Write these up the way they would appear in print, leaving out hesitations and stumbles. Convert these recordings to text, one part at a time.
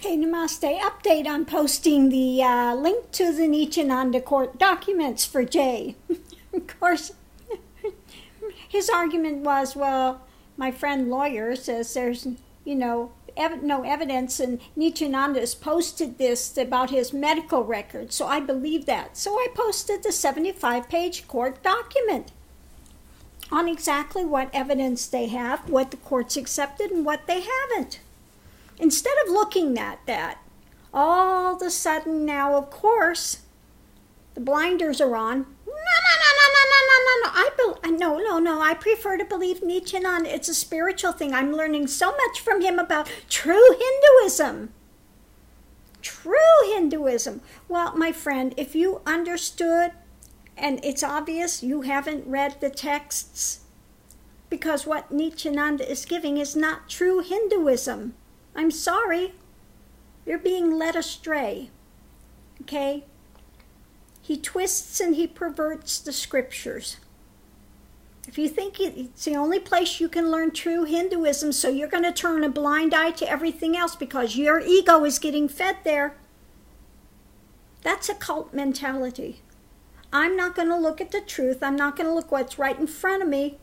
Okay, Namaste. Update on posting the link to the Nityananda court documents for Jay. Of course, his argument was, well, my friend lawyer says there's, no evidence, and Nityananda has posted this about his medical record, so I believe that. So I posted the 75-page court document on exactly what evidence they have, what the court's accepted, and what they haven't. Instead of looking at that, all of a sudden now, of course, the blinders are on. No, I prefer to believe Nityananda. It's a spiritual thing. I'm learning so much from him about true Hinduism. True Hinduism. Well, my friend, if you understood, and it's obvious you haven't read the texts, because what Nityananda is giving is not true Hinduism. I'm sorry. You're being led astray. Okay? He twists and he perverts the scriptures. If you think it's the only place you can learn true Hinduism, so you're going to turn a blind eye to everything else because your ego is getting fed there, that's a cult mentality. I'm not going to look at the truth. I'm not going to look what's right in front of me.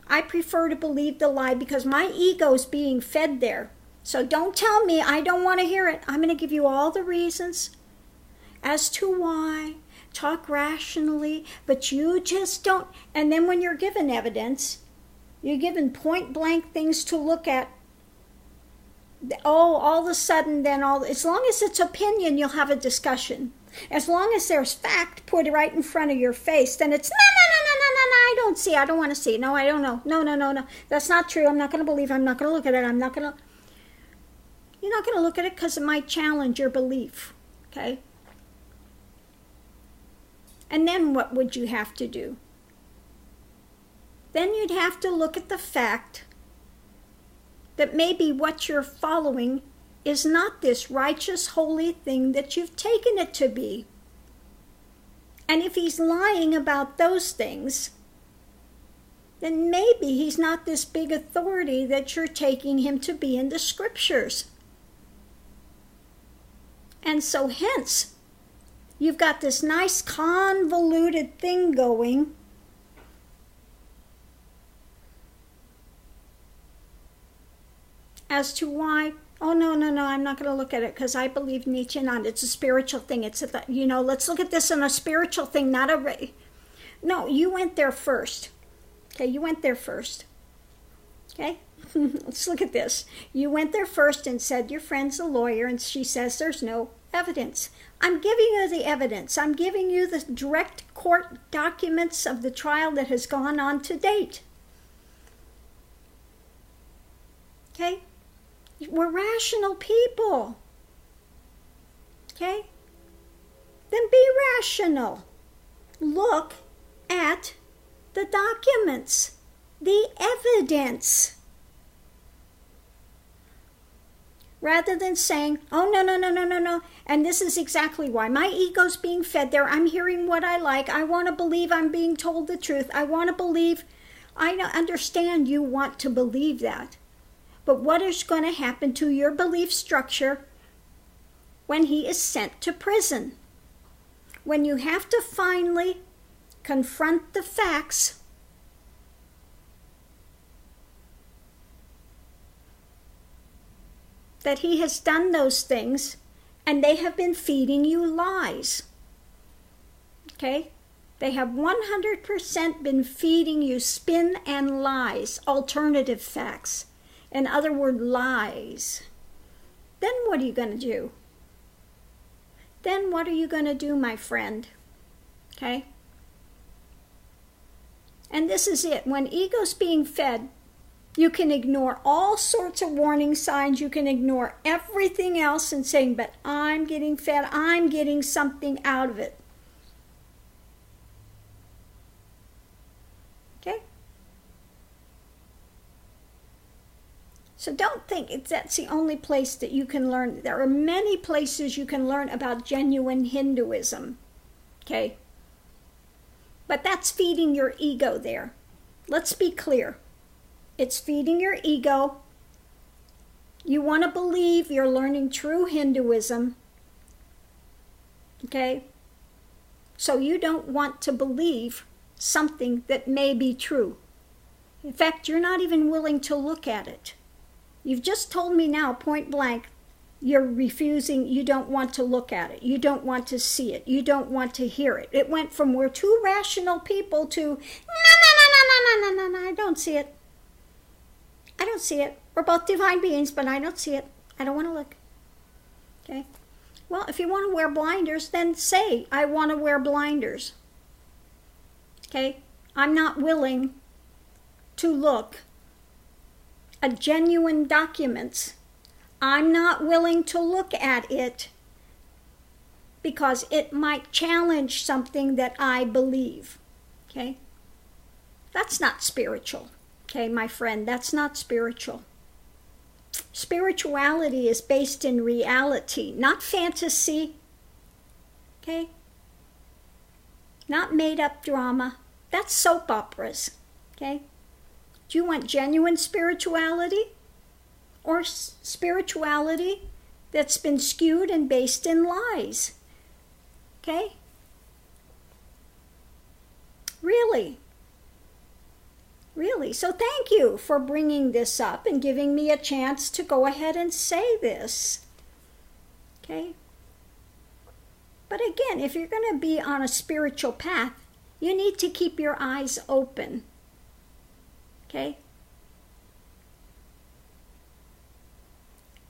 I prefer to believe the lie because my ego is being fed there. So don't tell me I don't want to hear it. I'm going to give you all the reasons as to why. Talk rationally, but you just don't. And then when you're given evidence, you're given point blank things to look at. Oh, all of a sudden then as long as it's opinion, you'll have a discussion. As long as there's fact put right in front of your face, then it's no, I don't see, I don't want to see. No, I don't know. No. That's not true. I'm not going to believe. I'm not going to look at it. You're not going to look at it because it might challenge your belief. Okay? And then what would you have to do? Then you'd have to look at the fact that maybe what you're following is not this righteous, holy thing that you've taken it to be. And if he's lying about those things, then maybe he's not this big authority that you're taking him to be in the scriptures. And so hence, you've got this nice convoluted thing going. As to why, no, I'm not going to look at it because I believe Nityananda. It's a spiritual thing. Let's look at this in a spiritual thing, not a... No, you went there first. Okay, you went there first. Okay? Let's look at this. You went there first and said your friend's a lawyer, and she says there's no evidence. I'm giving you the evidence. I'm giving you the direct court documents of the trial that has gone on to date. Okay? We're rational people. Okay? Then be rational. Look at the documents, the evidence. Rather than saying, oh, no. And this is exactly why. My ego's being fed there. I'm hearing what I like. I want to believe I'm being told the truth. I want to believe. I understand you want to believe that. But what is going to happen to your belief structure when he is sent to prison? When you have to finally confront the facts, that he has done those things and they have been feeding you lies. Okay? They have 100% been feeding you spin and lies, alternative facts. In other words, lies. Then what are you going to do? Then what are you going to do, my friend? Okay? And this is it. When ego's being fed, you can ignore all sorts of warning signs. You can ignore everything else and saying, but I'm getting fed. I'm getting something out of it. Okay? So don't think that's the only place that you can learn. There are many places you can learn about genuine Hinduism. Okay? But that's feeding your ego there. Let's be clear. It's feeding your ego. You want to believe you're learning true Hinduism, okay? So you don't want to believe something that may be true. In fact, you're not even willing to look at it. You've just told me now, point blank, you're refusing, you don't want to look at it. You don't want to see it. You don't want to hear it. It went from we're two rational people to, no, I don't see it. I don't see it. We're both divine beings, but I don't see it. I don't want to look. Okay? Well, if you want to wear blinders, then say, I want to wear blinders. Okay? I'm not willing to look at genuine documents. I'm not willing to look at it because it might challenge something that I believe. Okay? That's not spiritual. Okay, my friend, that's not spiritual. Spirituality is based in reality, not fantasy. Okay? Not made-up drama. That's soap operas. Okay? Do you want genuine spirituality? Or spirituality that's been skewed and based in lies? Okay? Really? Really. So thank you for bringing this up and giving me a chance to go ahead and say this. Okay? But again, if you're going to be on a spiritual path, you need to keep your eyes open. Okay?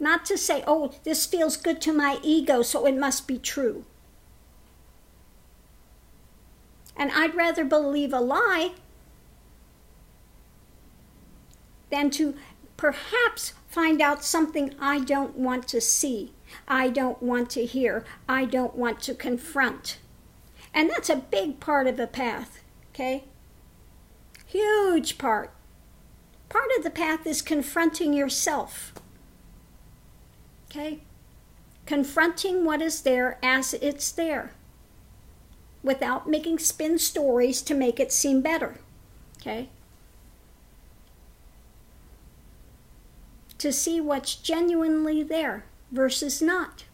Not to say, oh, this feels good to my ego, so it must be true. And I'd rather believe a lie than to perhaps find out something I don't want to see, I don't want to hear, I don't want to confront. And that's a big part of the path, okay? Huge part. Part of the path is confronting yourself, okay? Confronting what is there as it's there, without making spin stories to make it seem better, okay? To see what's genuinely there versus not.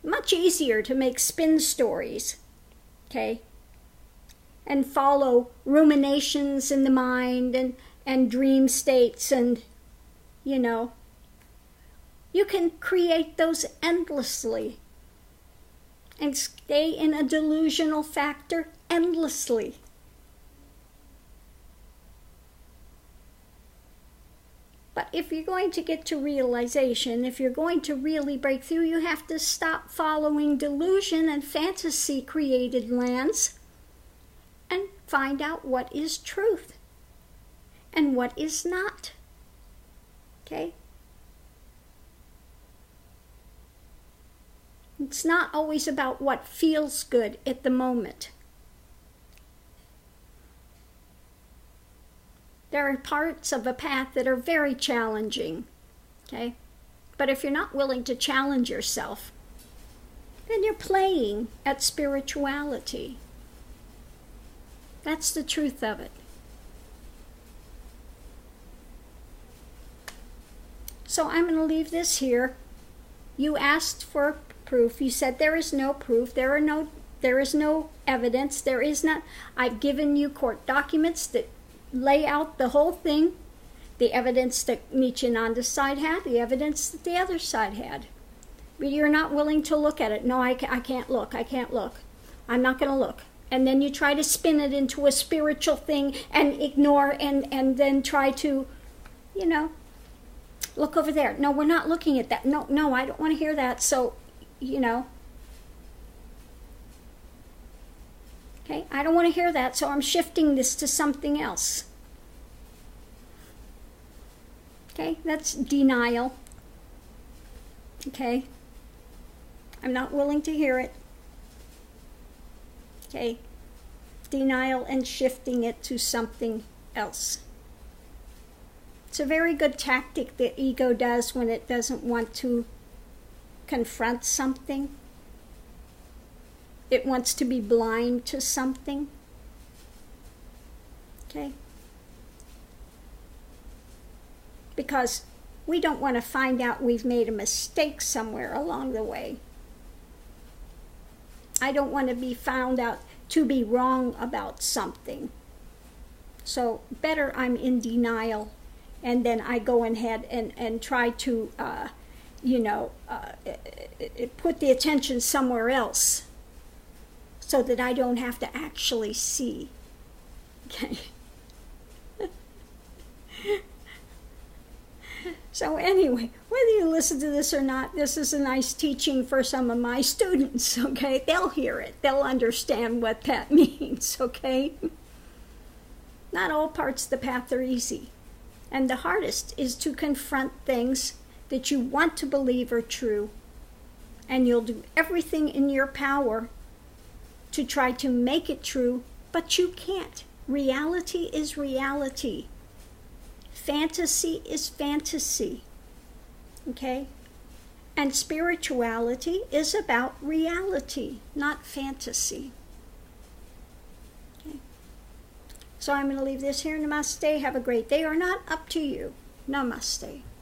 Much easier to make spin stories, okay? And follow ruminations in the mind and dream states and, you can create those endlessly and stay in a delusional factor endlessly. But if you're going to get to realization, if you're going to really break through, you have to stop following delusion and fantasy-created lands and find out what is truth and what is not. Okay? It's not always about what feels good at the moment. There are parts of a path that are very challenging, okay? But if you're not willing to challenge yourself, then you're playing at spirituality. That's the truth of it. So I'm going to leave this here. You asked for proof. You said there is no proof. There is no evidence. There is not. I've given you court documents that lay out the whole thing, the evidence that Nityananda's side had, the evidence that the other side had. But you're not willing to look at it. No, I can't look. I can't look. I'm not going to look. And then you try to spin it into a spiritual thing and ignore and then try to, look over there. No, we're not looking at that. No, I don't want to hear that. So, okay, I don't want to hear that, so I'm shifting this to something else. Okay, that's denial. Okay, I'm not willing to hear it. Okay, denial and shifting it to something else. It's a very good tactic that ego does when it doesn't want to confront something. It wants to be blind to something. Okay? Because We don't want to find out we've made a mistake somewhere along the way. I don't want to be found out to be wrong about something. So better I'm in denial, and then I go ahead and try to, put the attention somewhere else so that I don't have to actually see. Okay. So anyway, whether you listen to this or not, this is a nice teaching for some of my students, okay? They'll hear it. They'll understand what that means, okay? Not all parts of the path are easy. And the hardest is to confront things that you want to believe are true. And you'll do everything in your power to try to make it true, but you can't. Reality is reality. Fantasy is fantasy. Okay? And spirituality is about reality, not fantasy. Okay? So I'm going to leave this here. Namaste. Have a great day, or not, up to you. Namaste.